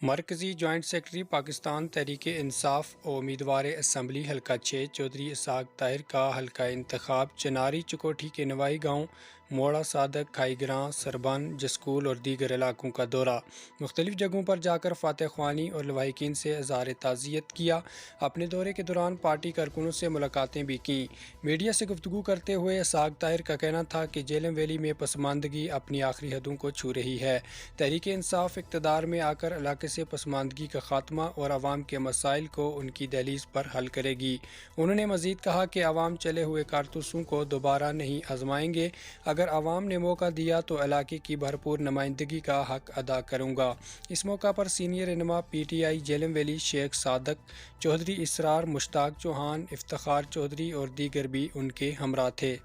مرکزی joint secretary Pakistan Tehreek Insaf اور امیدوار اسمبلی حلقہ 6 چودھری اسحاق طاہر کا حلقہ انتخاب چناری چکوٹھی کے نوائی گاؤں، موڑا صادق، کھائی گراں، سربن، جسکول اور دیگر علاقوں کا دورہ۔ مختلف جگہوں پر جا کر فاتح خوانی اور لواحقین سے اظہار تعزیت کیا۔ اپنے دورے کے دوران پارٹی کارکنوں سے ملاقاتیں بھی کیں۔ میڈیا سے گفتگو کرتے ہوئے اسحاق طاہر کا کہنا تھا کہ جہلم ویلی میں پسماندگی اپنی آخری حدوں کو چھو رہی ہے۔ تحریک انصاف اقتدار میں آ کر علاقے سے پسماندگی کا خاتمہ اور عوام کے مسائل کو ان کی دہلیز پر حل کرے گی۔ انہوں نے مزید کہا کہ عوام چلے ہوئے کارتوسوں کو دوبارہ نہیں آزمائیں گے۔ اگر عوام نے موقع دیا تو علاقے کی بھرپور نمائندگی کا حق ادا کروں گا۔ اس موقع پر سینئر رہنما P T I Jhelum valley شیخ صادق چودھری، اسرار، مشتاق چوہان، افتخار چودھری اور دیگر بھی ان کے ہمراہ تھے۔